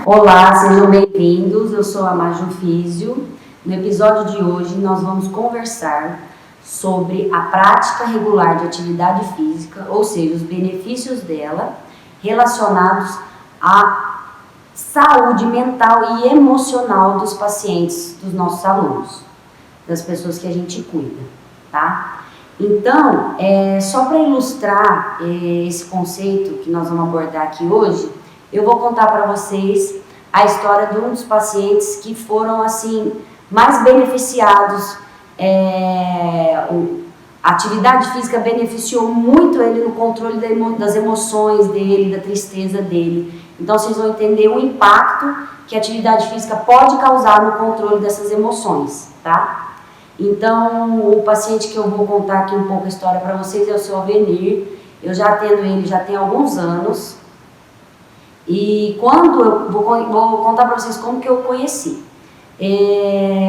Olá, sejam bem-vindos, eu sou a Maju Físio. No episódio de hoje nós vamos conversar sobre a prática regular de atividade física, ou seja, os benefícios dela relacionados à saúde mental e emocional dos pacientes, dos nossos alunos, das pessoas que a gente cuida, tá? Então, só para ilustrar esse conceito que nós vamos abordar aqui hoje, eu vou contar para vocês a história de um dos pacientes que foram assim mais beneficiados. A atividade física beneficiou muito ele no controle das emoções dele, da tristeza dele. Então vocês vão entender o impacto que a atividade física pode causar no controle dessas emoções, tá? Então o paciente que eu vou contar aqui um pouco a história para vocês é o seu Avenir. Eu já atendo ele já tem alguns anos. E quando eu vou contar para vocês como que eu conheci.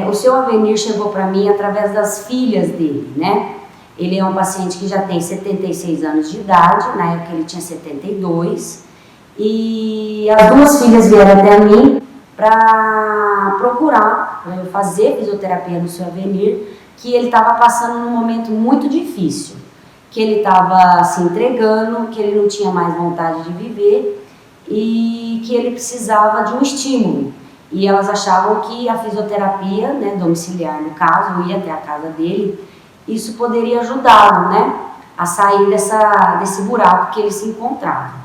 O seu Avenir chegou para mim através das filhas dele, né? Ele é um paciente que já tem 76 anos de idade, na época ele tinha 72. E as duas filhas vieram até mim para procurar, para fazer fisioterapia no seu Avenir, que ele estava passando num momento muito difícil, que ele estava se entregando, que ele não tinha mais vontade de viver, e que ele precisava de um estímulo. E elas achavam que a fisioterapia, né, domiciliar no caso, eu ia até a casa dele, isso poderia ajudá-lo, né, a sair desse buraco que ele se encontrava.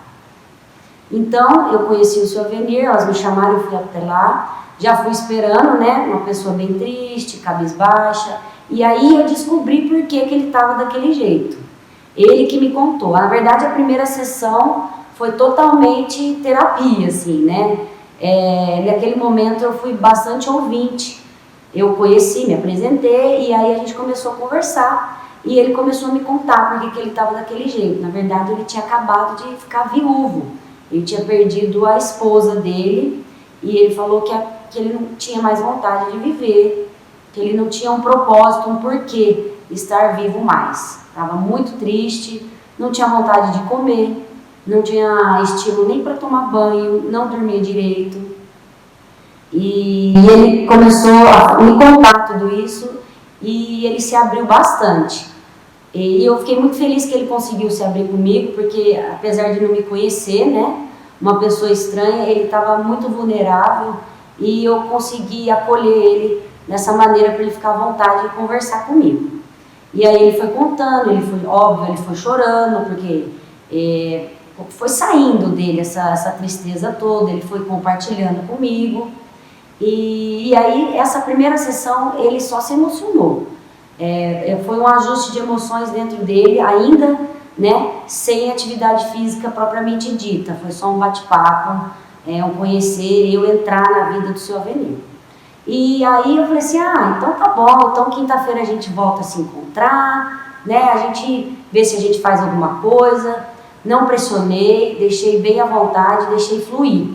Então, eu conheci o seu Avenir, elas me chamaram, eu fui até lá, já fui esperando, né, uma pessoa bem triste, cabisbaixa, e aí eu descobri por que ele estava daquele jeito. Ele que me contou. Na verdade, a primeira sessão foi totalmente terapia, assim, né? Naquele momento eu fui bastante ouvinte. Eu conheci, me apresentei e aí a gente começou a conversar. E ele começou a me contar por que ele estava daquele jeito. Na verdade, ele tinha acabado de ficar viúvo. Ele tinha perdido a esposa dele e ele falou que ele não tinha mais vontade de viver, que ele não tinha um propósito, um porquê estar vivo mais. Estava muito triste, não tinha vontade de comer. Não tinha estímulo nem para tomar banho, não dormia direito. E ele começou a me contar tudo isso e ele se abriu bastante. E eu fiquei muito feliz que ele conseguiu se abrir comigo, porque apesar de não me conhecer, né, uma pessoa estranha, ele estava muito vulnerável e eu consegui acolher ele dessa maneira para ele ficar à vontade de conversar comigo. E aí ele foi contando, ele foi chorando, porque foi saindo dele essa tristeza toda, ele foi compartilhando comigo. E aí, essa primeira sessão, ele só se emocionou. Foi um ajuste de emoções dentro dele, ainda, né, sem atividade física propriamente dita. Foi só um bate-papo, um conhecer, eu entrar na vida do seu Avenir. E aí eu falei assim, então tá bom, então quinta-feira a gente volta a se encontrar, né, a gente vê se a gente faz alguma coisa. Não pressionei, deixei bem à vontade, deixei fluir.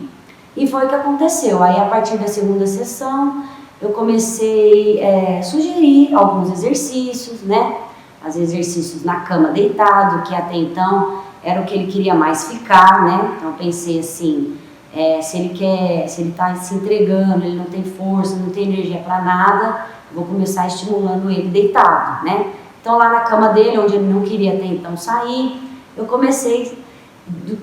E foi o que aconteceu. Aí, a partir da segunda sessão, eu comecei a sugerir alguns exercícios, né? Os exercícios na cama deitado, que até então era o que ele queria mais ficar, né? Então, eu pensei assim, se ele está se entregando, ele não tem força, não tem energia para nada, vou começar estimulando ele deitado, né? Então, lá na cama dele, onde ele não queria até então sair, eu comecei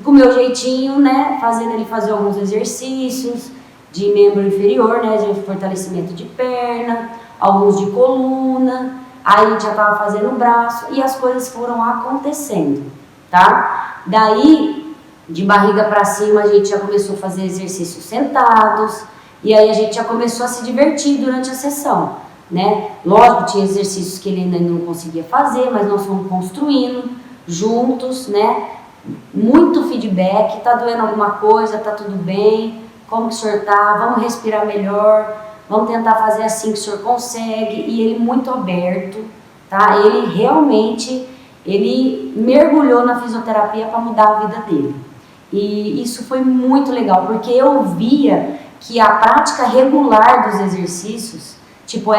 com o meu jeitinho, né, fazendo ele fazer alguns exercícios de membro inferior, né, de fortalecimento de perna, alguns de coluna, aí a gente já estava fazendo o braço e as coisas foram acontecendo, tá? Daí, de barriga para cima, a gente já começou a fazer exercícios sentados e aí a gente já começou a se divertir durante a sessão, né? Lógico, tinha exercícios que ele ainda não conseguia fazer, mas nós fomos construindo juntos, né? Muito feedback, tá doendo alguma coisa, tá tudo bem, como que o senhor tá, vamos respirar melhor, vamos tentar fazer assim que o senhor consegue. E ele muito aberto, tá? Ele realmente, ele mergulhou na fisioterapia para mudar a vida dele. E isso foi muito legal, porque eu via que a prática regular dos exercícios, tipo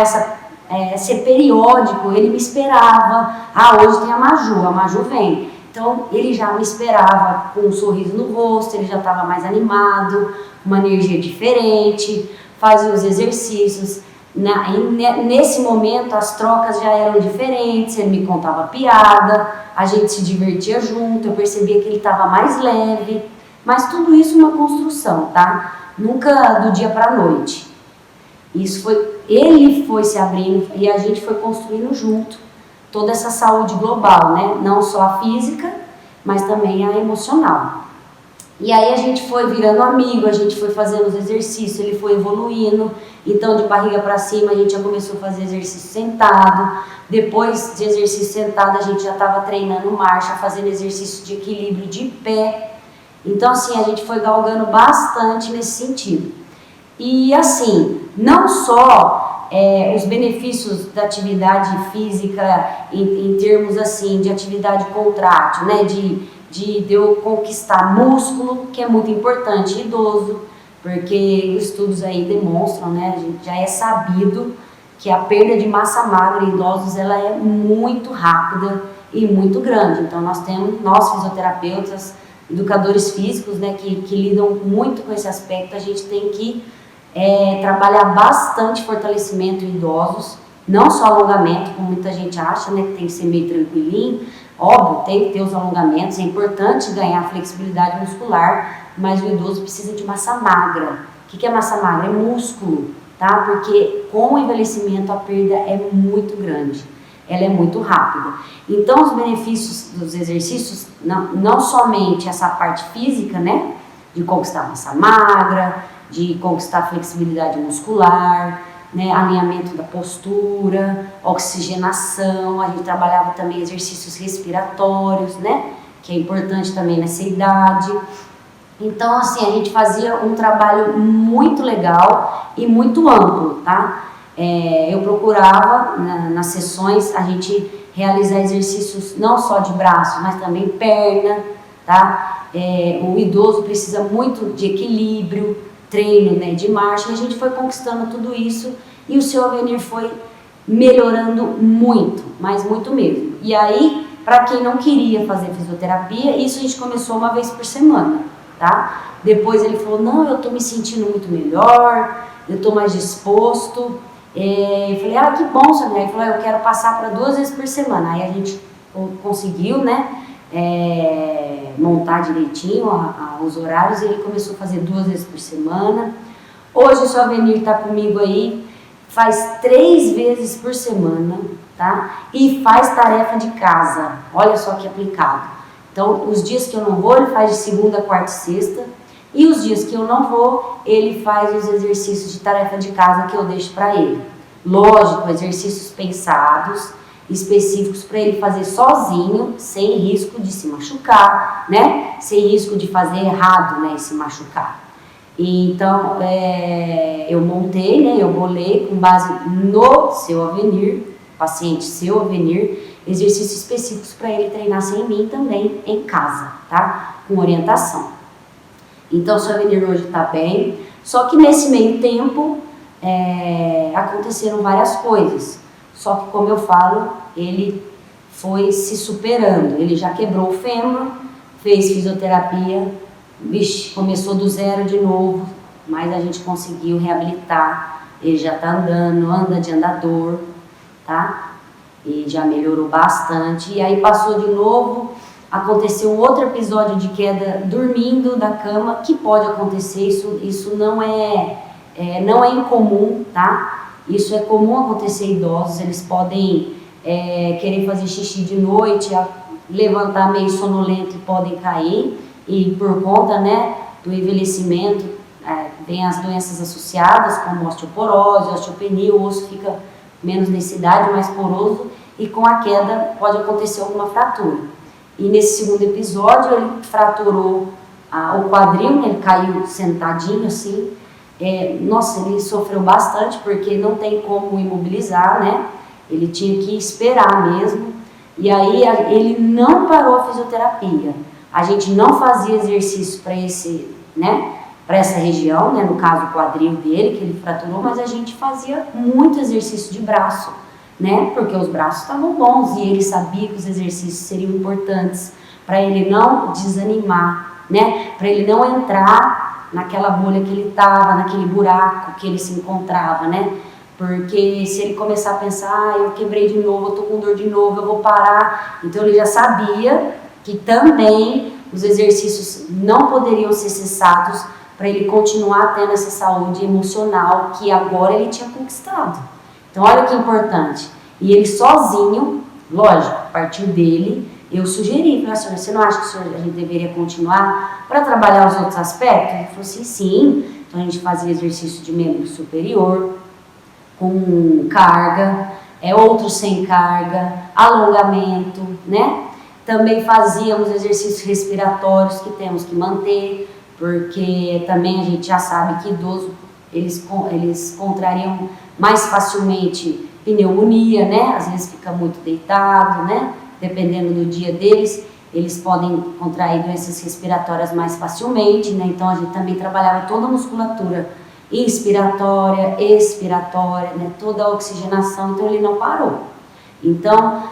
ser periódico, ele me esperava, hoje tem a Maju vem. Então ele já me esperava com um sorriso no rosto, ele já estava mais animado, uma energia diferente, fazia os exercícios. Nesse momento as trocas já eram diferentes, ele me contava piada, a gente se divertia junto, eu percebia que ele estava mais leve, mas tudo isso uma construção, tá? Nunca do dia para a noite. Ele foi se abrindo e a gente foi construindo junto toda essa saúde global, né? Não só a física, mas também a emocional. E aí a gente foi virando amigo, a gente foi fazendo os exercícios, ele foi evoluindo. Então de barriga para cima a gente já começou a fazer exercício sentado. Depois de exercício sentado a gente já estava treinando marcha, fazendo exercício de equilíbrio de pé. Então assim, a gente foi galgando bastante nesse sentido. E assim, não só os benefícios da atividade física em termos assim de atividade contrátil, né, de eu conquistar músculo, que é muito importante em idoso, porque os estudos aí demonstram, né, a gente já é sabido que a perda de massa magra em idosos ela é muito rápida e muito grande. Então nós fisioterapeutas, educadores físicos, né, que lidam muito com esse aspecto, a gente tem que trabalhar bastante fortalecimento em idosos, não só alongamento, como muita gente acha, né, que tem que ser meio tranquilinho. Óbvio, tem que ter os alongamentos, é importante ganhar flexibilidade muscular, mas o idoso precisa de massa magra. O que é massa magra? É músculo, tá? Porque com o envelhecimento a perda é muito grande, ela é muito rápida. Então os benefícios dos exercícios, não somente essa parte física, né, de conquistar massa magra, de conquistar flexibilidade muscular, né, alinhamento da postura, oxigenação, a gente trabalhava também exercícios respiratórios, né, que é importante também nessa idade. Então, assim, a gente fazia um trabalho muito legal e muito amplo, tá? Eu procurava, nas sessões, a gente realizar exercícios não só de braço, mas também perna, tá? O idoso precisa muito de equilíbrio, treino, né, de marcha, e a gente foi conquistando tudo isso e o seu Avenir foi melhorando muito, mas muito mesmo. E aí, para quem não queria fazer fisioterapia, isso a gente começou uma vez por semana, tá? Depois ele falou, não, eu tô me sentindo muito melhor, eu tô mais disposto. Eu falei, que bom, Samir. Ele falou, eu quero passar para 2 vezes por semana. Aí a gente conseguiu, né, montar direitinho os horários, e ele começou a fazer 2 vezes por semana. Hoje o seu Avenir está comigo aí, faz 3 vezes por semana, tá? E faz tarefa de casa, olha só que aplicado. Então os dias que eu não vou, ele faz de segunda, quarta e sexta, e os dias que eu não vou, ele faz os exercícios de tarefa de casa que eu deixo para ele. Lógico, exercícios pensados, específicos para ele fazer sozinho, sem risco de se machucar, né? Sem risco de fazer errado, né? E se machucar. Então, eu montei, né? Eu bolei com base no seu Avenir, paciente seu Avenir, exercícios específicos para ele treinar sem mim também em casa, tá? Com orientação. Então, o seu Avenir hoje está bem, só que nesse meio tempo aconteceram várias coisas. Só que, como eu falo, ele foi se superando. Ele já quebrou o fêmur, fez fisioterapia, começou do zero de novo, mas a gente conseguiu reabilitar. Ele já tá andando, anda de andador, tá? E já melhorou bastante. E aí passou de novo, aconteceu um outro episódio de queda dormindo da cama, que pode acontecer, isso não é incomum, tá? Isso é comum acontecer em idosos, eles podem querer fazer xixi de noite, levantar meio sonolento e podem cair, e por conta, né, do envelhecimento, vem as doenças associadas, como osteoporose, osteopenia, o osso fica menos densidade, mais poroso, e com a queda pode acontecer alguma fratura. E nesse segundo episódio ele fraturou o quadril, ele caiu sentadinho assim. Nossa, ele sofreu bastante porque não tem como imobilizar, né? Ele tinha que esperar mesmo. E aí ele não parou a fisioterapia. A gente não fazia exercício para essa região, né? No caso o quadril dele, que ele fraturou, mas a gente fazia muito exercício de braço, né? Porque os braços estavam bons e ele sabia que os exercícios seriam importantes para ele não desanimar, né? Para ele não entrar naquela bolha que ele estava, naquele buraco que ele se encontrava, né? Porque se ele começar a pensar, eu quebrei de novo, eu tô com dor de novo, eu vou parar. Então ele já sabia que também os exercícios não poderiam ser cessados para ele continuar tendo essa saúde emocional que agora ele tinha conquistado. Então olha que importante. E ele sozinho, lógico, partiu dele, eu sugeri, falei assim, você não acha que a gente deveria continuar para trabalhar os outros aspectos? Ele falou assim, sim. Então a gente fazia exercício de membro superior, com carga, outros sem carga, alongamento, né? Também fazíamos exercícios respiratórios que temos que manter, porque também a gente já sabe que idosos, eles contrariam mais facilmente pneumonia, né? Às vezes fica muito deitado, né? Dependendo do dia deles, eles podem contrair doenças respiratórias mais facilmente, né? Então a gente também trabalhava toda a musculatura inspiratória, expiratória, né? Toda a oxigenação, então ele não parou. Então,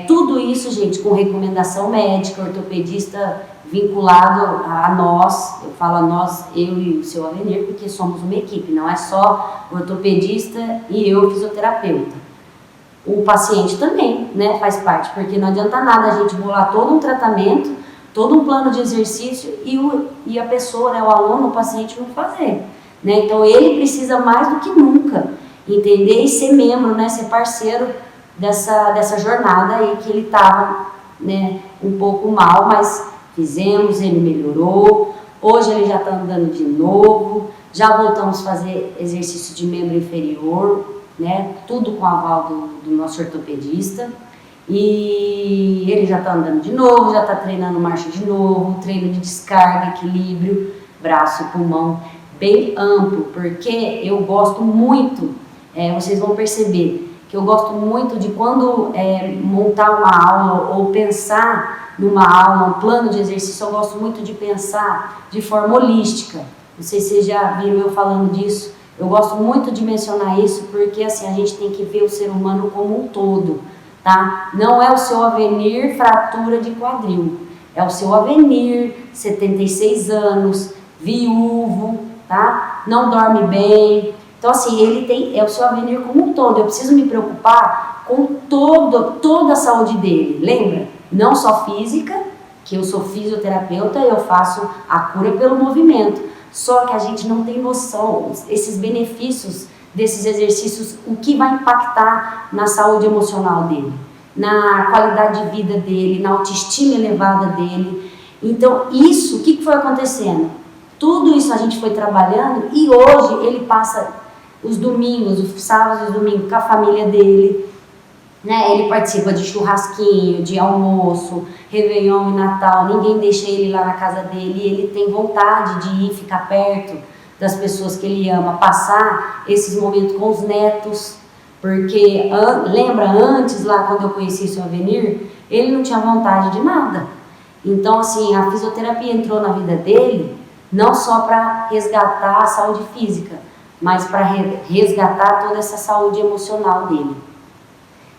tudo isso, gente, com recomendação médica, ortopedista vinculado a nós, eu falo a nós, eu e o seu Avenir, porque somos uma equipe, não é só ortopedista e eu, fisioterapeuta. O paciente também, né, faz parte, porque não adianta nada a gente bolar todo um tratamento, todo um plano de exercício e a pessoa, né, o aluno, o paciente não fazer. Né? Então ele precisa mais do que nunca entender e ser membro, né, ser parceiro dessa jornada aí que ele estava, né, um pouco mal, mas fizemos, ele melhorou, hoje ele já está andando de novo, já voltamos a fazer exercício de membro inferior, né, tudo com aval do nosso ortopedista, e ele já está andando de novo, já está treinando marcha de novo, treino de descarga, equilíbrio, braço e pulmão, bem amplo, porque eu gosto muito, vocês vão perceber que eu gosto muito de quando montar uma aula ou pensar numa aula, um plano de exercício, eu gosto muito de pensar de forma holística. Não sei se vocês já viram eu falando disso, eu gosto muito de mencionar isso porque assim, a gente tem que ver o ser humano como um todo, tá? Não é o seu Avenir fratura de quadril, é o seu Avenir, 76 anos, viúvo, tá? Não dorme bem. Então assim, ele é o seu Avenir como um todo. Eu preciso me preocupar com toda a saúde dele. Lembra? Não só física, que eu sou fisioterapeuta, eu faço a cura pelo movimento. Só que a gente não tem noção, esses benefícios desses exercícios, o que vai impactar na saúde emocional dele, na qualidade de vida dele, na autoestima elevada dele. Então isso, o que foi acontecendo? Tudo isso a gente foi trabalhando e hoje ele passa os domingos, os sábados e os domingos com a família dele, né? Ele participa de churrasquinho, de almoço, Réveillon e Natal, ninguém deixa ele lá na casa dele, ele tem vontade de ir ficar perto das pessoas que ele ama, passar esses momentos com os netos, porque lembra antes lá quando eu conheci o seu Avenir, ele não tinha vontade de nada. Então assim, a fisioterapia entrou na vida dele não só para resgatar a saúde física, mas para resgatar toda essa saúde emocional dele.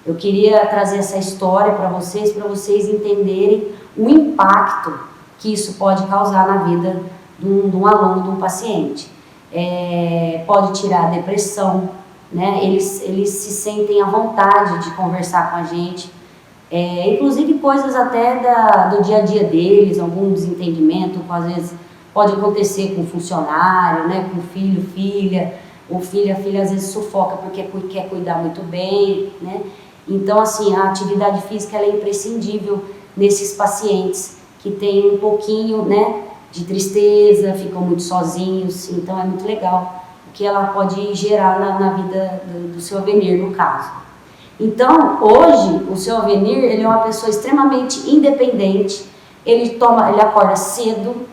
Eu queria trazer essa história para vocês entenderem o impacto que isso pode causar na vida de um aluno, de um paciente. Pode tirar a depressão, né? Eles se sentem à vontade de conversar com a gente, inclusive coisas até do dia a dia deles, algum desentendimento, às vezes pode acontecer com funcionário, né, com filho, filha, ou filha, às vezes sufoca porque quer cuidar muito bem, né? Então, assim, a atividade física ela é imprescindível nesses pacientes que têm um pouquinho, né, de tristeza, ficam muito sozinhos, então é muito legal o que ela pode gerar na vida do seu Avenir, no caso. Então, hoje, o seu Avenir, ele é uma pessoa extremamente independente, ele acorda cedo,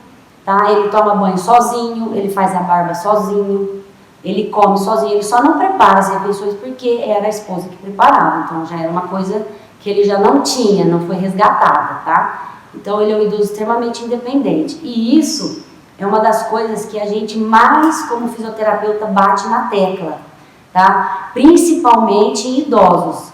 tá? Ele toma banho sozinho, ele faz a barba sozinho, ele come sozinho, ele só não prepara as refeições porque era a esposa que preparava, então já era uma coisa que ele já não tinha, não foi resgatada, tá? Então ele é um idoso extremamente independente e isso é uma das coisas que a gente mais como fisioterapeuta bate na tecla, tá? Principalmente em idosos,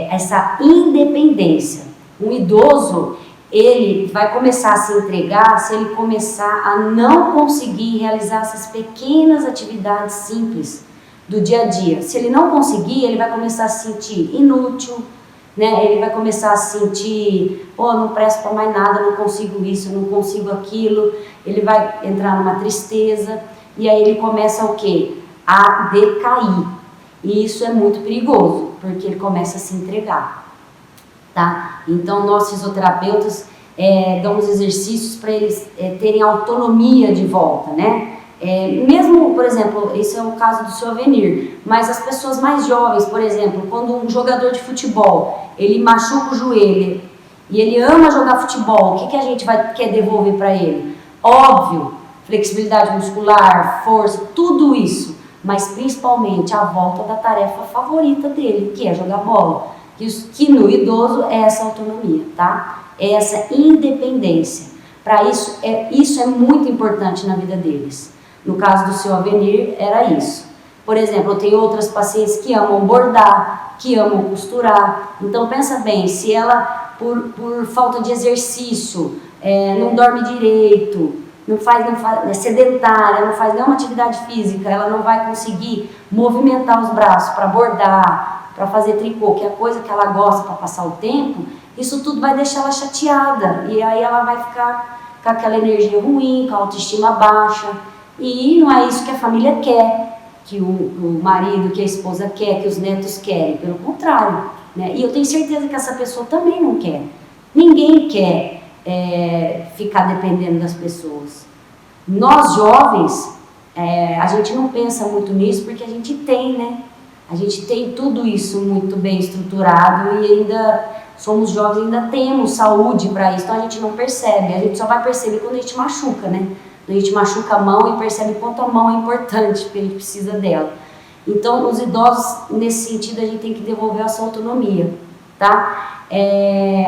essa independência. Um idoso, ele vai começar a se entregar se ele começar a não conseguir realizar essas pequenas atividades simples do dia a dia. Se ele não conseguir, ele vai começar a se sentir inútil, né? Ele vai começar a se sentir, não presto para mais nada, não consigo isso, não consigo aquilo. Ele vai entrar numa tristeza e aí ele começa o quê? A decair. E isso é muito perigoso, porque ele começa a se entregar. Tá? Então, nós fisioterapeutas damos exercícios para eles terem autonomia de volta, né? Mesmo, por exemplo, esse é o caso do seu Avenir, mas as pessoas mais jovens, por exemplo, quando um jogador de futebol, ele machuca o joelho e ele ama jogar futebol, o que a gente quer devolver para ele? Óbvio, flexibilidade muscular, força, tudo isso, mas principalmente a volta da tarefa favorita dele, que é jogar bola. Que no idoso é essa autonomia, tá? É essa independência. Para isso é muito importante na vida deles. No caso do seu Avenir, era isso. Por exemplo, eu tenho outras pacientes que amam bordar, que amam costurar. Então, pensa bem, se ela, por falta de exercício, não dorme direito, é sedentária, não faz nenhuma atividade física, ela não vai conseguir movimentar os braços para bordar, para fazer tricô, que é a coisa que ela gosta para passar o tempo, isso tudo vai deixar ela chateada. E aí ela vai ficar com aquela energia ruim, com a autoestima baixa. E não é isso que a família quer, que o marido, que a esposa quer, que os netos querem. Pelo contrário, né? E eu tenho certeza que essa pessoa também não quer. Ninguém quer ficar dependendo das pessoas. Nós jovens, a gente não pensa muito nisso porque a gente tem, né? A gente tem tudo isso muito bem estruturado e ainda somos jovens, ainda temos saúde para isso, então a gente não percebe, a gente só vai perceber quando a gente machuca, né? Quando a gente machuca a mão e percebe quanto a mão é importante, porque a gente precisa dela. Então, os idosos, nesse sentido, a gente tem que devolver a sua autonomia, tá?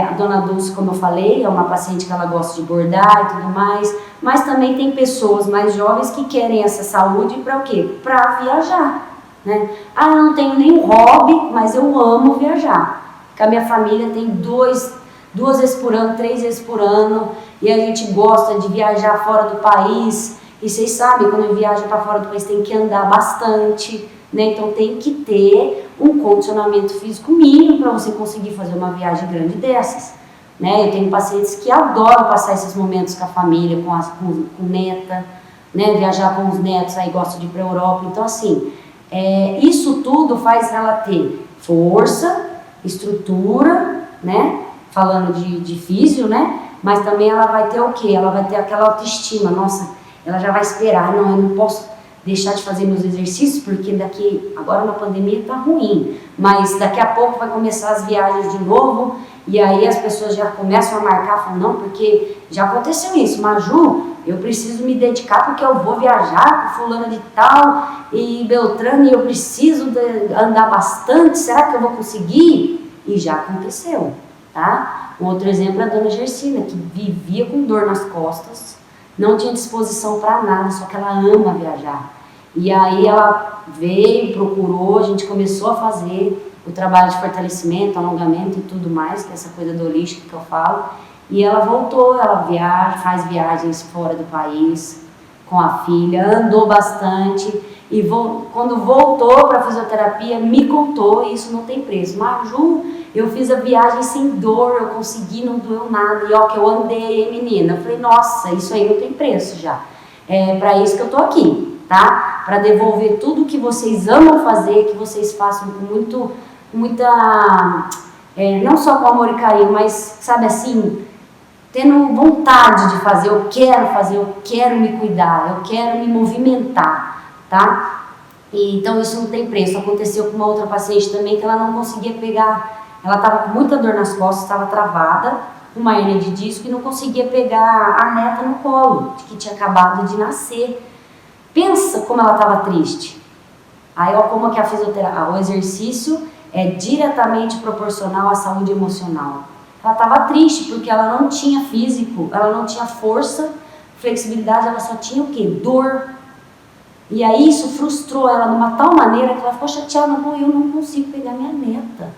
A dona Dulce, como eu falei, é uma paciente que ela gosta de bordar e tudo mais, mas também tem pessoas mais jovens que querem essa saúde para o quê? Para viajar. Né? Eu não tenho nenhum hobby, mas eu amo viajar. Porque a minha família tem duas vezes por ano, 3 vezes por ano, e a gente gosta de viajar fora do país. E vocês sabem, quando eu viajo para fora do país tem que andar bastante, né? Então tem que ter um condicionamento físico mínimo para você conseguir fazer uma viagem grande dessas. Né? Eu tenho pacientes que adoram passar esses momentos com a família, com neta, né? Viajar com os netos, aí gostam de ir para a Europa. Então assim, isso tudo faz ela ter força, estrutura, né? Falando de físio, né? Mas também ela vai ter o quê? Ela vai ter aquela autoestima. Nossa, ela já vai esperar, não, eu não posso deixar de fazer meus exercícios porque agora na pandemia tá ruim, mas daqui a pouco vai começar as viagens de novo e aí as pessoas já começam a marcar, falam, não, porque já aconteceu isso, Maju, eu preciso me dedicar porque eu vou viajar com fulano de tal e Beltrano e eu preciso andar bastante, será que eu vou conseguir? E já aconteceu, tá? Um outro exemplo é a dona Gersina, que vivia com dor nas costas, não tinha disposição para nada, só que ela ama viajar. E aí ela veio, procurou, a gente começou a fazer o trabalho de fortalecimento, alongamento e tudo mais, que é essa coisa do holístico que eu falo. E ela voltou, ela faz viagens fora do país com a filha, andou bastante. E quando voltou para a fisioterapia, me contou, e isso não tem preço. Maju, eu fiz a viagem sem dor, eu consegui, não doeu nada. E ó, que eu andei, menina. Eu falei, nossa, isso aí não tem preço já. É para isso que eu tô aqui, tá? Para devolver tudo que vocês amam fazer, que vocês façam com muita, não só com amor e carinho, mas, sabe assim, tendo vontade de fazer, eu quero me cuidar, eu quero me movimentar, tá? E, então isso não tem preço. Aconteceu com uma outra paciente também que ela não conseguia pegar, ela estava com muita dor nas costas, estava travada, uma hernia de disco e não conseguia pegar a neta no colo, que tinha acabado de nascer. Pensa como ela estava triste. Aí ó, como que a fisioterapia, o exercício é diretamente proporcional à saúde emocional. Ela estava triste porque ela não tinha físico, ela não tinha força, flexibilidade, ela só tinha o quê? Dor. E aí isso frustrou ela de uma tal maneira que ela ficou chateada, não, eu não consigo pegar minha neta.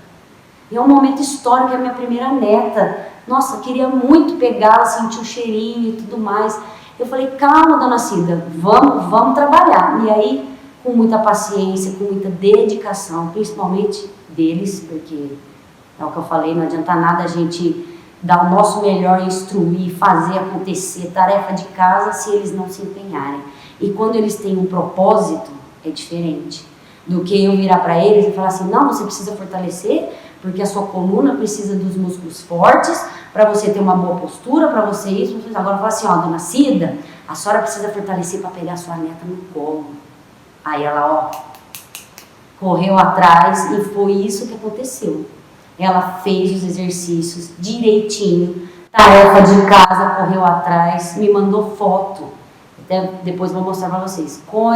E é um momento histórico, é a minha primeira neta. Nossa, eu queria muito pegá-la, sentir o cheirinho e tudo mais. Eu falei, calma, dona Cida, vamos trabalhar. E aí, com muita paciência, com muita dedicação, principalmente deles, porque é o que eu falei, não adianta nada a gente dar o nosso melhor, instruir, fazer acontecer, tarefa de casa, se eles não se empenharem. E quando eles têm um propósito, é diferente do que eu virar para eles e falar assim, não, você precisa fortalecer, porque a sua coluna precisa dos músculos fortes, para você ter uma boa postura, para você isso. Agora eu falo assim, ó, dona Cida, a senhora precisa fortalecer para pegar a sua neta no colo. Aí ela, ó, correu atrás e foi isso que aconteceu. Ela fez os exercícios direitinho, tarefa de casa, correu atrás, me mandou foto. Até depois vou mostrar para vocês. Com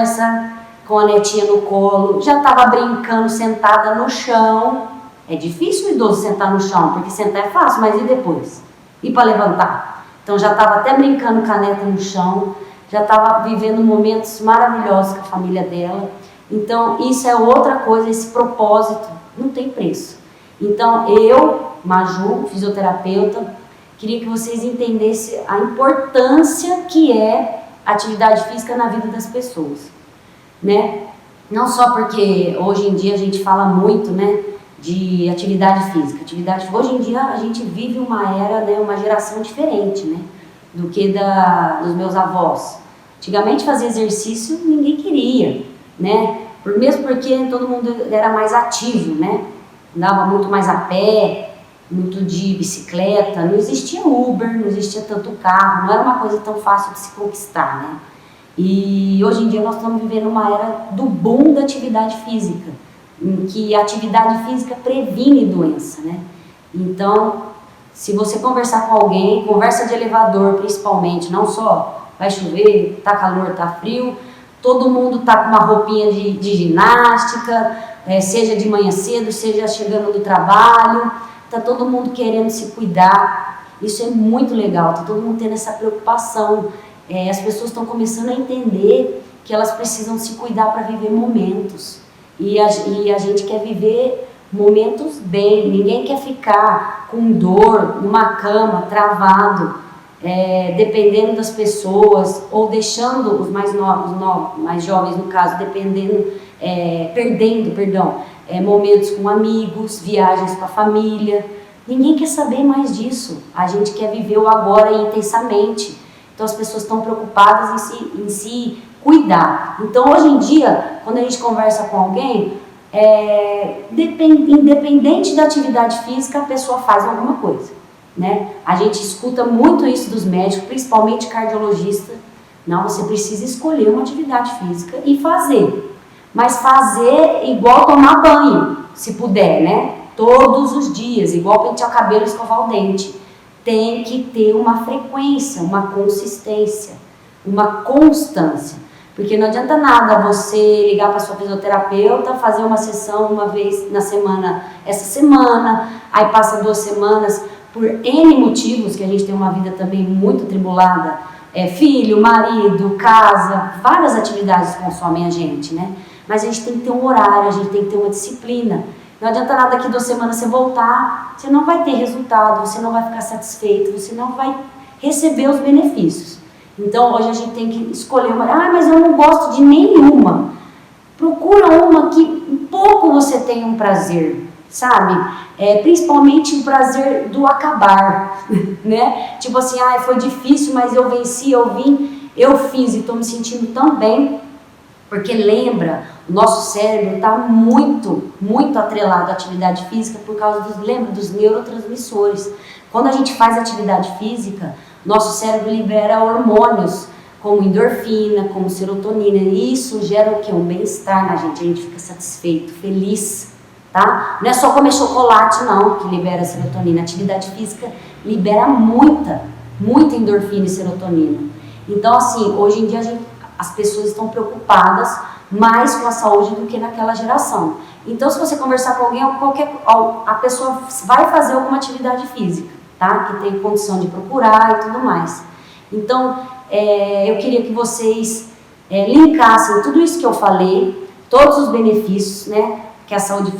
a netinha no colo, já estava brincando sentada no chão. É difícil o idoso sentar no chão, porque sentar é fácil, mas e depois? E para levantar? Então já estava até brincando com a neta no chão, já estava vivendo momentos maravilhosos com a família dela. Então isso é outra coisa, esse propósito não tem preço. Então eu, Maju, fisioterapeuta, queria que vocês entendessem a importância que é a atividade física na vida das pessoas, né? Não só porque hoje em dia a gente fala muito, né, de atividade física. Hoje em dia a gente vive uma era, né, uma geração diferente, né, do que dos meus avós. Antigamente fazer exercício ninguém queria, né, mesmo porque todo mundo era mais ativo, né, andava muito mais a pé, muito de bicicleta, não existia Uber, não existia tanto carro, não era uma coisa tão fácil de se conquistar, né. E hoje em dia nós estamos vivendo uma era do boom da atividade física, em que a atividade física previne doença, né? Então, se você conversar com alguém, conversa de elevador principalmente, não só vai chover, tá calor, tá frio, todo mundo tá com uma roupinha de ginástica, seja de manhã cedo, seja chegando do trabalho, tá todo mundo querendo se cuidar. Isso é muito legal, tá todo mundo tendo essa preocupação. As pessoas estão começando a entender que elas precisam se cuidar para viver momentos. E a gente quer viver momentos bem, ninguém quer ficar com dor numa cama, travado, dependendo das pessoas, ou deixando os mais novos, mais jovens no caso, perdendo momentos com amigos, viagens com a família. Ninguém quer saber mais disso, a gente quer viver o agora intensamente. Então as pessoas estão preocupadas em se cuidar. Então hoje em dia, quando a gente conversa com alguém, independente da atividade física, a pessoa faz alguma coisa, né? A gente escuta muito isso dos médicos, principalmente cardiologista. Não, você precisa escolher uma atividade física e fazer. Mas fazer igual tomar banho, se puder, né? Todos os dias, igual pentear o cabelo e escovar o dente. Tem que ter uma frequência, uma consistência, uma constância. Porque não adianta nada você ligar para sua fisioterapeuta, fazer uma sessão uma vez na semana, essa semana, aí passa 2 semanas, por N motivos, que a gente tem uma vida também muito tribulada, filho, marido, casa, várias atividades consomem a gente, né? Mas a gente tem que ter um horário, a gente tem que ter uma disciplina. Não adianta nada daqui 2 semanas você voltar, você não vai ter resultado, você não vai ficar satisfeito, você não vai receber os benefícios. Então hoje a gente tem que escolher uma, mas eu não gosto de nenhuma. Procura uma que um pouco você tenha um prazer, sabe? Principalmente o prazer do acabar, né? Tipo assim, foi difícil, mas eu venci, eu vim, eu fiz e estou me sentindo tão bem. Porque lembra, o nosso cérebro está muito, muito atrelado à atividade física por causa dos neurotransmissores. Quando a gente faz atividade física, nosso cérebro libera hormônios como endorfina, como serotonina, e isso gera o quê? Um bem-estar na gente, a gente fica satisfeito, feliz, tá? Não é só comer chocolate não que libera serotonina, a atividade física libera muita endorfina e serotonina. Então assim, hoje em dia as pessoas estão preocupadas mais com a saúde do que naquela geração. Então se você conversar com alguém, a pessoa vai fazer alguma atividade física, tá? Que tem condição de procurar e tudo mais. Então, eu queria que vocês linkassem tudo isso que eu falei, todos os benefícios, né? que a saúde,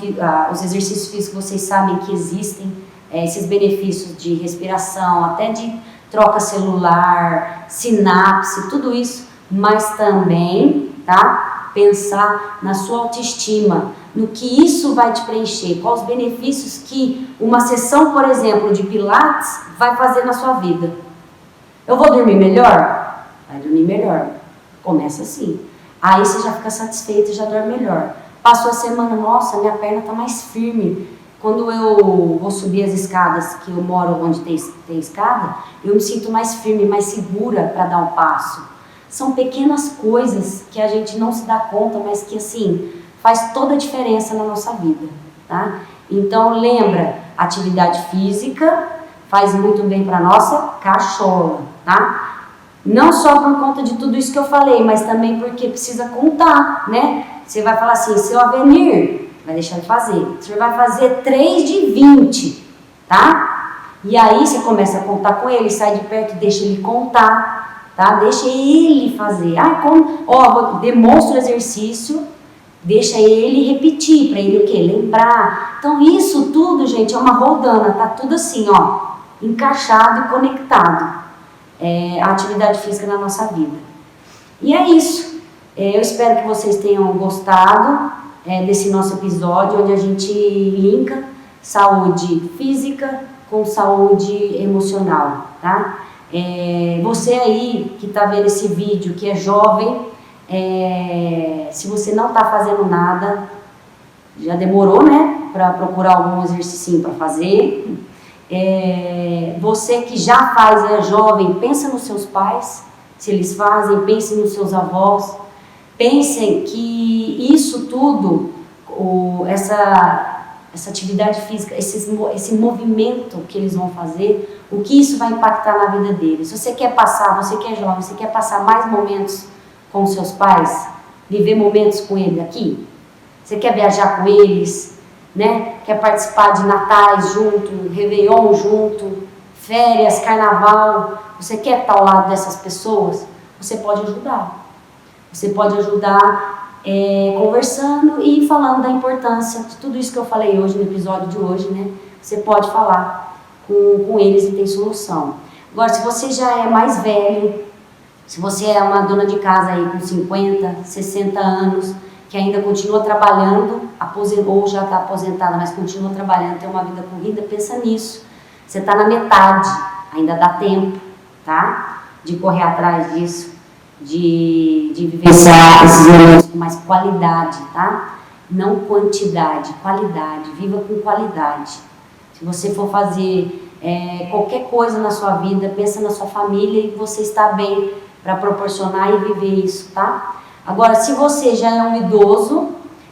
os exercícios físicos vocês sabem que existem, esses benefícios de respiração, até de troca celular, sinapse, tudo isso, mas também, tá? Pensar na sua autoestima, no que isso vai te preencher, quais os benefícios que uma sessão, por exemplo, de pilates vai fazer na sua vida. Eu vou dormir melhor? Vai dormir melhor. Começa assim. Aí você já fica satisfeito e já dorme melhor. Passou a semana, nossa, minha perna está mais firme. Quando eu vou subir as escadas, que eu moro onde tem escada, eu me sinto mais firme, mais segura para dar um passo. São pequenas coisas que a gente não se dá conta, mas que assim, faz toda a diferença na nossa vida, tá? Então lembra, atividade física faz muito bem para nossa cachola, tá? Não só por conta de tudo isso que eu falei, mas também porque precisa contar, né? Você vai falar assim, seu Avenir, vai deixar de fazer. Você vai fazer 3 de 20, tá? E aí você começa a contar com ele, sai de perto, deixa ele contar, tá? Deixa ele fazer. Demonstra o exercício, deixa ele repetir, para ele o quê? Lembrar. Então isso tudo, gente, é uma rodana, tá tudo assim, ó, encaixado e conectado. A atividade física na nossa vida. E é isso. Eu espero que vocês tenham gostado desse nosso episódio, onde a gente linka saúde física com saúde emocional, tá? Você aí que está vendo esse vídeo, que é jovem, se você não está fazendo nada, já demorou, né? Para procurar algum exercício para fazer. Você que já faz, é jovem, pensa nos seus pais, se eles fazem, pense nos seus avós, pensem que isso tudo, essa atividade física, esse movimento que eles vão fazer, o que isso vai impactar na vida deles. Se você quer passar, você que é jovem, você quer passar mais momentos com os seus pais, viver momentos com eles aqui, você quer viajar com eles, né? Quer participar de natais junto, réveillon junto, férias, carnaval, você quer estar ao lado dessas pessoas, você pode ajudar. Você pode ajudar conversando e falando da importância de tudo isso que eu falei hoje no episódio de hoje, né? Você pode falar com eles e tem solução. Agora, se você já é mais velho, se você é uma dona de casa aí com 50, 60 anos, que ainda continua trabalhando, ou já está aposentada, mas continua trabalhando, tem uma vida corrida, pensa nisso. Você está na metade, ainda dá tempo, tá? De correr atrás disso, de vivenciar esses momentos com mais qualidade, tá? Não quantidade, qualidade, viva com qualidade. Se você for fazer qualquer coisa na sua vida, pensa na sua família e você está bem para proporcionar e viver isso, tá? Agora, se você já é um idoso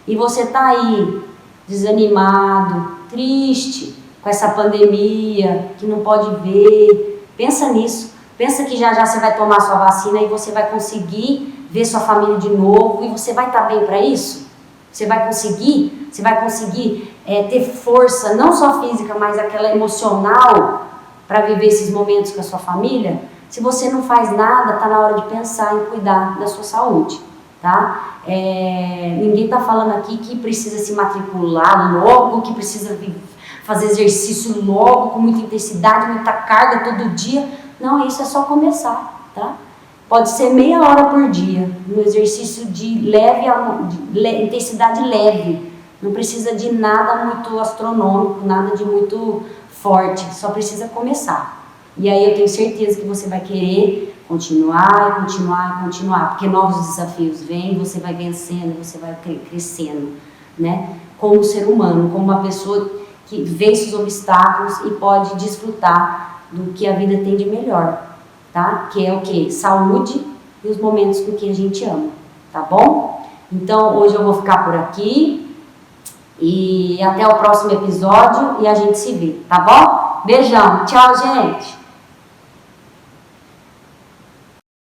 e você está aí desanimado, triste com essa pandemia, que não pode ver, pensa nisso. Pensa que já você vai tomar sua vacina e você vai conseguir ver sua família de novo e você vai estar bem para isso? Você vai conseguir ter força, não só física, mas aquela emocional para viver esses momentos com a sua família? Se você não faz nada, está na hora de pensar em cuidar da sua saúde. Tá? Ninguém está falando aqui que precisa se matricular logo, que precisa fazer exercício logo, com muita intensidade, muita carga todo dia. Não, isso é só começar, tá? Pode ser meia hora por dia, no exercício de intensidade leve. Não precisa de nada muito astronômico, nada de muito forte, só precisa começar. E aí eu tenho certeza que você vai querer continuar, porque novos desafios vêm, você vai vencendo, você vai crescendo, né? Como ser humano, como uma pessoa que vence os obstáculos e pode desfrutar do que a vida tem de melhor, tá? Que é o quê? Saúde e os momentos com quem a gente ama, tá bom? Então, hoje eu vou ficar por aqui e até o próximo episódio e a gente se vê, tá bom? Beijão, tchau, gente!